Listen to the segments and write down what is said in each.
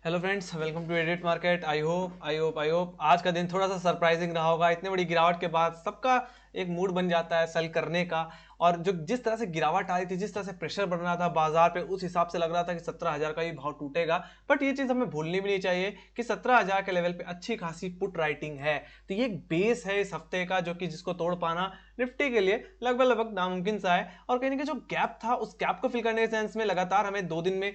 Hello friends, welcome to edit market. I hope आज का दिन थोड़ा सा सरप्राइजिंग रहा होगा। इतने बड़ी गिरावट के बाद सबका एक मूड बन जाता है सेल करने का। और जो जिस तरह से गिरावट आई थी, जिस तरह से प्रेशर बढ़ रहा था बाजार पे, उस हिसाब से लग रहा था कि 17,000 का ही भाव टूटेगा। बट ये चीज़ हमें भूलनी भी नहीं चाहिए कि 17,000 के लेवल पे अच्छी खासी पुट राइटिंग है। तो ये एक बेस है इस हफ्ते का, जो कि जिसको तोड़ पाना निफ्टी के लिए लगभग लगभग नामुमकिन सा है। और कहीं ना कहीं जो गैप था, उस गैप को फिल करने के सेंस में लगातार हमें 2 दिन में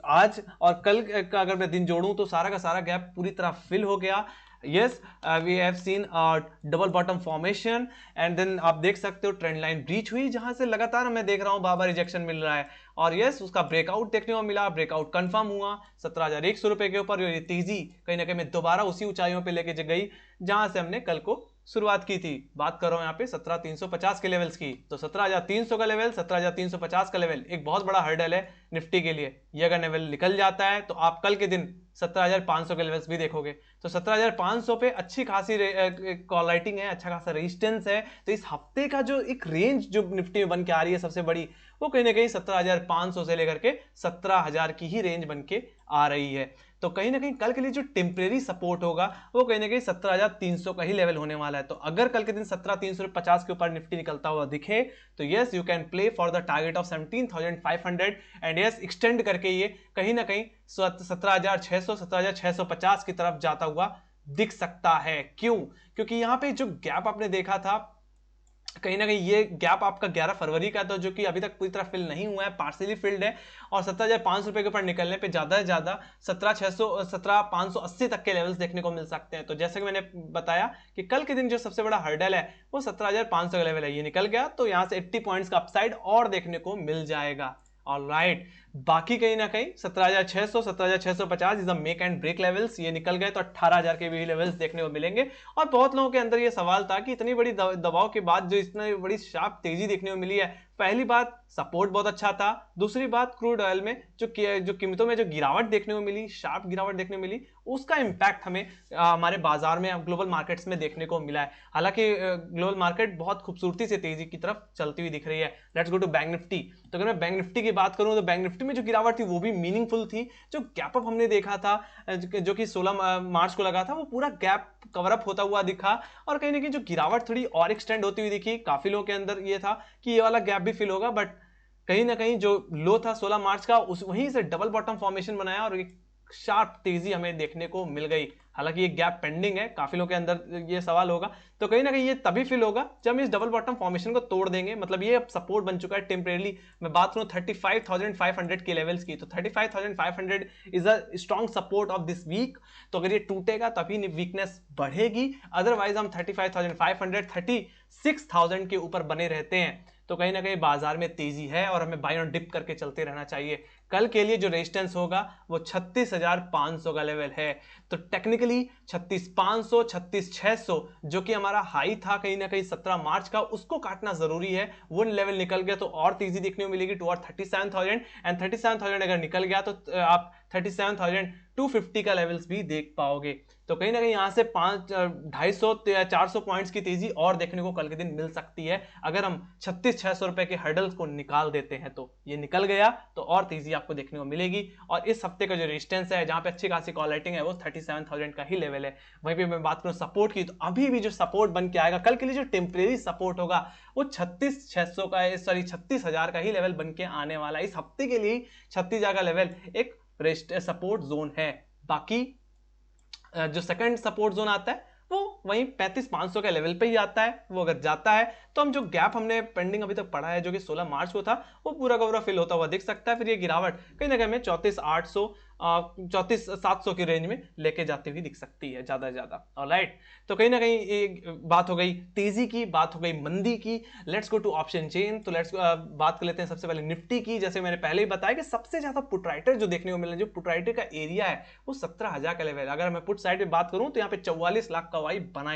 आज और कल का अगर मैं दिन जोड़ूं तो सारा का सारा गैप पूरी तरह फिल हो गया। Yes, we have seen double bottom formation and then आप देख सकते हो ट्रेंड लाइन ब्रीच हुई, जहां से लगातार मैं देख रहा हूं बार बार रिजेक्शन मिल रहा है। और यस, उसका ब्रेकआउट देखने को मिला, ब्रेकआउट कंफर्म हुआ 17,100 रुपए के ऊपर। ये तेजी कहीं ना कहीं मैं दोबारा उसी ऊंचाइयों पे लेके गई जहां से हमने कल को शुरुआत की थी। बात कर रहा हूं यहाँ पे 17,350 के लेवल्स की। तो 17,300 का लेवल, 17,350 का लेवल एक बहुत बड़ा हर्डल है निफ्टी के लिए। ये अगर लेवल निकल जाता है तो आप कल के दिन 17,500 के लेवल्स भी देखोगे। तो 17,500 पे अच्छी खासी कॉल राइटिंग है, अच्छा खासा रेजिस्टेंस है। तो इस हफ्ते का जो एक रेंज जो निफ्टी में बन के आ रही है सबसे बड़ी, वो कहीं ना कहीं 17,500 से लेकर के 17,000 की ही रेंज बन के आ रही है। तो कहीं ना कहीं कल के लिए जो टेम्परेरी सपोर्ट होगा वो कहीं ना कहीं 17,300 का ही लेवल होने वाला है। तो अगर कल के दिन 17,350 के ऊपर निफ्टी निकलता हुआ दिखे तो yes, you can play for the target of 17,500 and yes, extend करके ये कहीं ना कहीं 17,600 17,650 की तरफ जाता हुआ दिख सकता है। क्यों? क्योंकि यहां पे जो गैप आपने देखा था, कहीं ना कहीं ये गैप आपका 11 फरवरी का था, जो कि अभी तक पूरी तरह फिल नहीं हुआ है, पार्सली फिल्ड है। और 17,500 रुपए के ऊपर निकलने पे ज्यादा से ज्यादा 17,600 17,580 तक के लेवल्स देखने को मिल सकते हैं। तो जैसे कि मैंने बताया कि कल के दिन जो सबसे बड़ा हर्डल है वो 17,500 का लेवल है। ये निकल गया तो यहां से 80 पॉइंट्स का अपसाइड और देखने को मिल जाएगा। ऑलराइट, बाकी कहीं ना कहीं 17,600 17,650 is the make and break levels. ये निकल गए तो 18,000 के भी लेवल्स देखने को मिलेंगे। और बहुत लोगों के अंदर ये सवाल था कि इतनी बड़ी दबाव के बाद जो इतनी बड़ी शार्प तेजी देखने को मिली है, पहली बात सपोर्ट बहुत अच्छा था, दूसरी बात क्रूड ऑयल में जो कीमतों में जो गिरावट देखने को मिली, शार्प गिरावट देखने को मिली, उसका इंपैक्ट हमें हमारे बाजार में, ग्लोबल मार्केट्स में देखने को मिला है। हालांकि ग्लोबल मार्केट बहुत खूबसूरती से तेजी की तरफ चलती हुई दिख रही है। Let's go to bank Nifty. तो अगर मैं बैंक निफ्टी की बात करूं तो बैंक निफ्टी में जो गिरावट थी वो भी मीनिंगफुल थी। जो गैप अप हमने देखा था, जो कि 16 मार्च को लगा था, वो पूरा गैप कवर अप होता हुआ दिखा। और कहीं ना कहीं जो गिरावट थोड़ी और एक्सटेंड होती हुई दिखी, काफी लोगों के अंदर ये था कि ये वाला गैप भी फिल होगा। बट कहीं ना कहीं जो लो था 16 मार्च का, उस वहीं से डबल बॉटम फॉर्मेशन बनाया और एक शार्प तेजी हमें देखने को मिल गई। हालांकि ये गैप पेंडिंग है, काफी लोगों के अंदर ये सवाल होगा। तो कहीं ना कहीं ये तभी फिल होगा जब हम इस डबल बॉटम फॉर्मेशन को तोड़ देंगे। मतलब ये अब सपोर्ट बन चुका है टेम्परेली। मैं बात करूं 35,500 के लेवल्स की, तो 35,500 is a strong support of this week. तो अगर ये टूटेगा तभी वीकनेस बढ़ेगी, अदरवाइज हम 35,500 36,000 के ऊपर बने रहते हैं। तो कहीं ना कहीं बाजार में तेजी है और हमें बाय ऑन डिप करके चलते रहना चाहिए। कल के लिए जो रेजिस्टेंस होगा वो 36,500 का लेवल है। तो टेक्निकली 36,500 36,600 जो कि हमारा हाई था कहीं ना कहीं 17 मार्च का, उसको काटना जरूरी है। वो लेवल निकल गया तो और तेजी देखने को मिलेगी टुवर्ड 37,000 एंड 37,000 अगर निकल गया तो आप 37,250 का लेवल्स भी देख पाओगे। तो कहीं ना कहीं यहां से 250 400 पॉइंट्स की तेजी और देखने को कल के दिन मिल सकती है अगर हम 36,600 रुपए के हर्डल्स को निकाल देते हैं। तो ये निकल गया तो और तेजी आपको देखने को मिलेगी। और इस हफ्ते का जो रेजिस्टेंस है, जहां पे अच्छी खासी कॉल राइटिंग है, वो 37,000 का ही लेवल है। वहीं पे मैं बात करूं सपोर्ट की, तो अभी भी जो सपोर्ट बन के आएगा कल के लिए, जो टेम्परेरी सपोर्ट होगा, वो 36,600 का, सॉरी 36,000 का ही लेवल बन के आने वाला है। इस हफ्ते के लिए 36,000 का लेवल एक सपोर्ट जोन है। बाकी जो सेकंड सपोर्ट जोन आता है वो वहीं 35,500 के लेवल पे ही आता है। वो अगर जाता है तो हम जो गैप हमने पेंडिंग अभी तक पढ़ा है, जो कि 16 मार्च को था, वो पूरा का पूरा फिल होता हुआ दिख सकता है। फिर ये गिरावट कहीं ना कहीं हमें 34,800 34,700 की रेंज में लेके जाती हुई दिख सकती है ज्यादा से ज्यादा। ऑलराइट, तो कहीं ना कहीं एक बात हो गई तेजी की, बात हो गई मंदी की। Let's go to option chain. तो लेट्स बात कर लेते हैं सबसे पहले निफ्टी की। जैसे मैंने पहले ही बताया कि सबसे ज्यादा पुट राइटर जो देखने को मिल रहा है, जो पुट राइटर का एरिया है, वो 17,000 का लेवल है। अगर मैं पुट साइड पे बात करूं तो यहाँ पे 44 लाख का वाई बना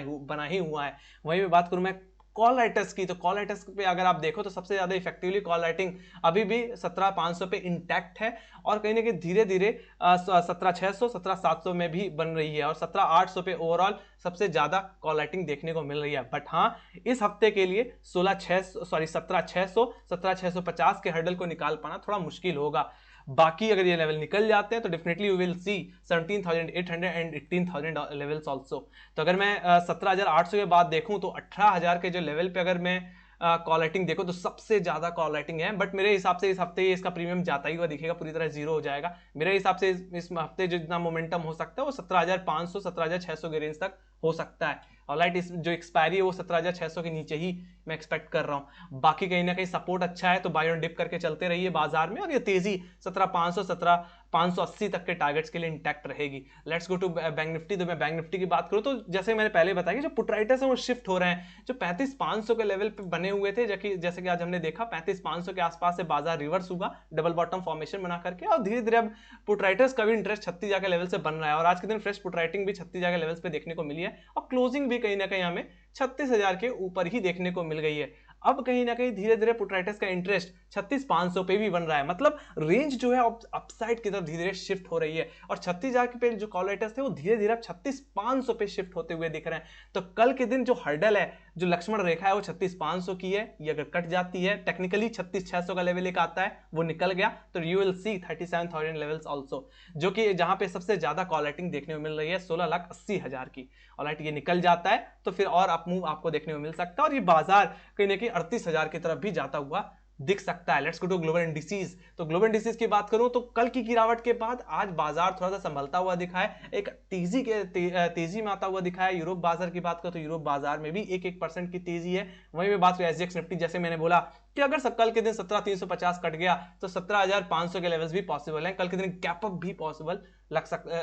ही हुआ है। वहीं पे बात करूं मैं कॉल राइटर्स की, तो कॉल राइटर्स पे अगर आप देखो तो सबसे ज्यादा इफेक्टिवली कॉल राइटिंग अभी भी 17,500 पे इंटैक्ट है। और कहीं ना कहीं धीरे धीरे 17,600 17,700 में भी बन रही है। और 17,800 पे ओवरऑल सबसे ज्यादा कॉल राइटिंग देखने को मिल रही है। बट हाँ, इस हफ्ते के लिए 17,600 के हर्डल को निकाल पाना थोड़ा मुश्किल होगा। बाकी अगर ये लेवल निकल जाते हैं तो definitely you will see 17,800 and 18,000 levels also. तो अगर मैं 17,800 के बाद देखूं तो 18,000 के जो लेवल पे अगर मैं कॉल राइटिंग देखो तो सबसे ज्यादा कॉल राइटिंग है, बट मेरे हिसाब से इस हफ्ते इसका प्रीमियम जाता ही हुआ दिखेगा, पूरी तरह जीरो हो जाएगा। मेरे हिसाब से इस हफ्ते जितना मोमेंटम हो सकता है वो 17,500 17,600 के रेंज तक हो सकता है। ऑलराइट, इस जो एक्सपायरी है वो 17,600 के नीचे ही मैं एक्सपेक्ट कर रहा हूँ। बाकी कहीं ना कहीं सपोर्ट अच्छा है तो बाय ऑन डिप करके चलते रहिए बाजार में, और ये तेजी 17,500 17,580 तक के टारगेट्स के लिए इंटैक्ट रहेगी। Let's go to bank Nifty. तो मैं बैंक निफ्टी की बात करूँ तो जैसे मैंने पहले बताया कि जो पुट राइटर्स है वो शिफ्ट हो रहे हैं, जो 35,500 के लेवल पे बने हुए थे, जैसे कि आज हमने देखा 35,500 के आसपास से बाजार रिवर्स हुआ डबल बॉटम फॉर्मेशन बना करके, और धीरे धीरे अब पुट राइटर्स का भी इंटरेस्ट 36 के लेवल से बन रहा है, और आज के दिन फ्रेश पुट राइटिंग भी 36 के लेवल्स पे देखने को मिली है, और क्लोजिंग भी कहीं ना कहीं हमें 36,000 के ऊपर ही देखने को मिल गई है। अब कहीं ना कहीं धीरे धीरे पुट राइटर्स का इंटरेस्ट 36,500 पे भी बन रहा है, मतलब रेंज जो है अपसाइड की तरफ धीरे धीरे शिफ्ट हो रही है, और 36,000 पे जो कॉल राइटर्स थे वो धीरे धीरे 36,500 पे शिफ्ट होते हुए दिख रहे हैं। तो कल के दिन जो हर्डल है, जो लक्ष्मण रेखा है वो 36,500 की है, ये अगर कट जाती है टेक्निकली 36,600 का लेवल एक आता है वो निकल गया तो you will see 37,000 levels also, जो कि जहां पे सबसे ज्यादा कॉल राइटिंग देखने को मिल रही है 16,80,000 की। ऑलराइट, ये निकल जाता है तो फिर और अप मूव आपको देखने को मिल सकता है, और ये बाजार कहीं ना कहीं 38,000 की तरफ भी जाता हुआ दिख सकता है। Let's go to global indices. तो ग्लोबल इंडिसेस की बात करूं तो कल की गिरावट के बाद आज बाजार थोड़ा सा संभलता हुआ दिखा है, एक तेजी में आता हुआ दिखा है। यूरोप बाजार की बात करूं तो यूरोप बाजार में भी 1% की तेजी है। वहीं मैं बात करूं एसजीएक्स निफ्टी, जैसे मैंने बोला कि अगर कल के दिन 17,350 कट गया तो 17,500 के लेवल्स भी पॉसिबल है, कल के दिन गैप अप भी पॉसिबल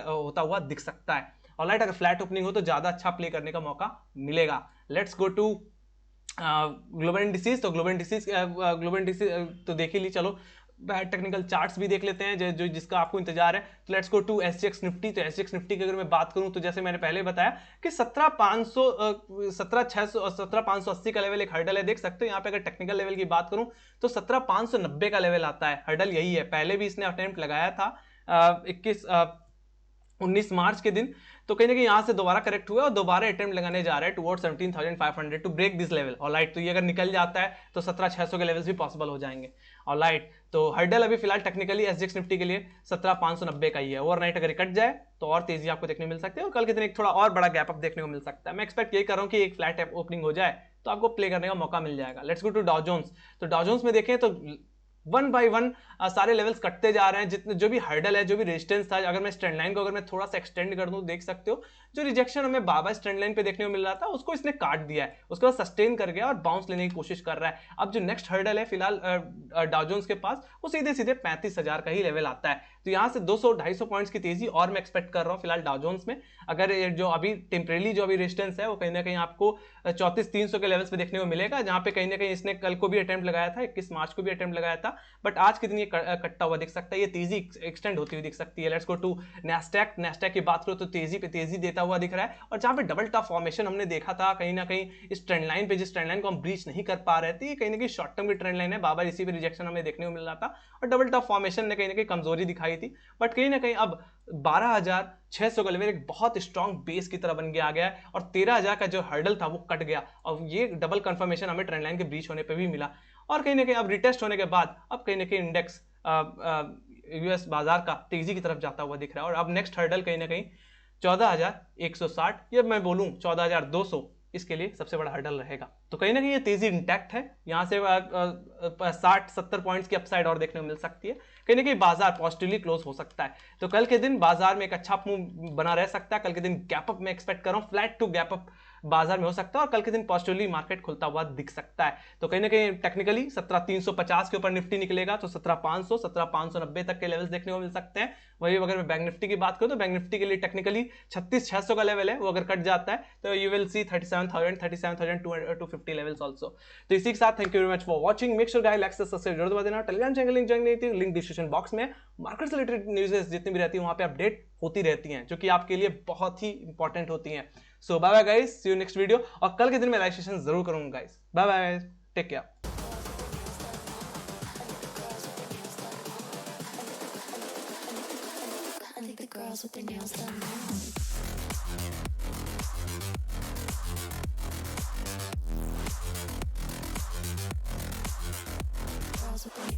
होता हुआ दिख सकता है। ऑलराइट, अगर फ्लैट ओपनिंग हो तो ज्यादा अच्छा प्ले करने का मौका मिलेगा। Let's go to global indices. तो ग्लोबल इंडिसेस तो देख ही ली, चलो टेक्निकल चार्ट्स भी देख लेते हैं जो जिसका आपको इंतजार है। तो let's go to SGX Nifty. तो एसजीएक्स निफ्टी की अगर मैं बात करूं तो जैसे मैंने पहले बताया कि 17,500 और 17,580 का लेवल एक हर्डल है, देख सकते हो यहाँ पे। अगर टेक्निकल लेवल की बात करूं तो 17,590 का लेवल आता है, हर्डल यही है। पहले भी इसने अटेम्प्ट लगाया था 19 मार्च के दिन, तो कहीं ना कहीं यहां से दोबारा करेक्ट हुआ और दोबारा अटेम्प्ट लगाने जा रहा है towards 17,500 to break this level. Alright, तो ये अगर निकल जाता है तो 17,600 के लेवल्स भी पॉसिबल हो जाएंगे। ऑलराइट, तो हर्डल अभी फिलहाल टेक्निकली एसजीएक्स निफ्टी के लिए 17,590 का ही है। ओवरनाइट अगर कट जाए तो और तेजी आपको देखने मिल सकती है, और कल के दिन एक थोड़ा और बड़ा गैप अप देखने को मिल सकता है। मैं एक्सपेक्ट यही कर रहा हूं कि एक फ्लैट ओपनिंग हो जाए तो आपको प्ले करने का मौका मिल जाएगा। Let's go to Dow Jones. तो डाउ जोन्स में देखें तो वन बाय वन सारे लेवल्स कटते जा रहे हैं, जितने जो भी हर्डल है, जो भी रेजिस्टेंस था। अगर मैं स्ट्रेंड लाइन को अगर मैं थोड़ा सा एक्सटेंड कर दूं, देख सकते हो जो रिजेक्शन हमें बाबा स्ट्रेंड लाइन पे देखने को मिल रहा था उसको इसने काट दिया है, उसके बाद सस्टेन कर गया और बाउंस लेने की कोशिश कर रहा है। अब जो नेक्स्ट हर्डल है फिलहाल डाउ जोन्स के पास वो सीधे सीधे 35,000 का ही लेवल आता है। तो यहाँ से 200-250 पॉइंट्स की तेजी और मैं एक्सपेक्ट कर रहा हूँ फिलहाल डाउ जोन्स में। अगर जो अभी टेम्परेली जो अभी रेजिस्टेंस है वो कहीं ना कहीं आपको 34,300 के लेवल्स पे देखने को मिलेगा, जहां पे कहीं ना कहीं इसने कल को भी अटेम्प्ट लगाया था, 21 मार्च को भी अटेम्प्ट लगाया था, बट आज के दिन ये कटता हुआ दिख सकता है, ये तेजी एक्सटेंड होती हुई दिख सकती है। Let's go to Nasdaq. Nasdaq की बात करो तो तेजी पे तेजी देता हुआ दिख रहा है, और जहां पे डबल टॉप फॉर्मेशन हमने देखा था कहीं ना कहीं इस ट्रेंड लाइन पे, जिस ट्रेंड लाइन को हम ब्रीच नहीं कर पा रहे थे, कहीं ना कहीं शॉर्ट टर्म की ट्रेंड लाइन है, बाबा इसी पे रिजेक्शन हमें देखने को मिल रहा था, और डबल टॉप फॉर्मेशन ने कहीं ना कहीं कमजोरी दिखाई थी। बट कहीं ना कहीं अब 12,600 का लेवल एक बहुत स्ट्रॉन्ग बेस की तरह बन के आ गया है, और 13,000 का जो हर्डल था वो कट गया, और ये डबल कंफर्मेशन हमें ट्रेंड लाइन के ब्रीच होने पे भी मिला। और कहीं ना कहीं अब रिटेस्ट होने के बाद अब कहीं ना कहीं इंडेक्स यूएस बाजार का तेजी की तरफ जाता हुआ दिख रहा है, और अब नेक्स्ट हर्डल कहीं ना कहीं 14,160 या मैं बोलूं 14,200 इसके लिए सबसे बड़ा हर्डल रहेगा। तो कहीं ना कहीं ये तेजी इंटैक्ट है, यहां से 60-70 पॉइंट्स की अपसाइड और देखने को मिल सकती है, कहीं ना कहीं बाजार पॉजिटिवली क्लोज हो सकता है। तो कल के दिन बाजार में एक अच्छा मूव बना रह सकता है, कल के दिन गैप अप में एक्सपेक्ट कर रहा हूं, फ्लैट टू गैप अप बाजार में हो सकता है, और कल के दिन पॉजिटिवली मार्केट खुलता हुआ दिख सकता है। तो कहीं ना कहीं टेक्निकली 17,350 के ऊपर निफ्टी निकलेगा तो 17,500 17,590 तक के लेवल्स देखने को मिल सकते हैं। वही अगर मैं बैंक निफ्टी की बात करूं तो बैंक निफ्टी के लिए टेक्निकली 36,600 का लेवल है, वो अगर कट जाता है तो you will see 37,250 levels also. तो इसी के साथ thank you very much for watching. Make sure guys like subscribe जरूर दबा देना। टेलीग्राम चैनल लिंक ज्वाइन नहीं थी, लिंक डिस्क्रिप्शन बॉक्स में। मार्केट से रिलेटेड न्यूज़ जितनी भी रहती है वहां पे अपडेट होती रहती हैं, जो कि आपके लिए बहुत ही इंपॉर्टेंट होती हैं। So bye bye guys, see you next video. और कल के दिन मैं लाइव सेशन जरूर करूंगा guys. Bye bye, take care. Girls with their nails done now. Girls with their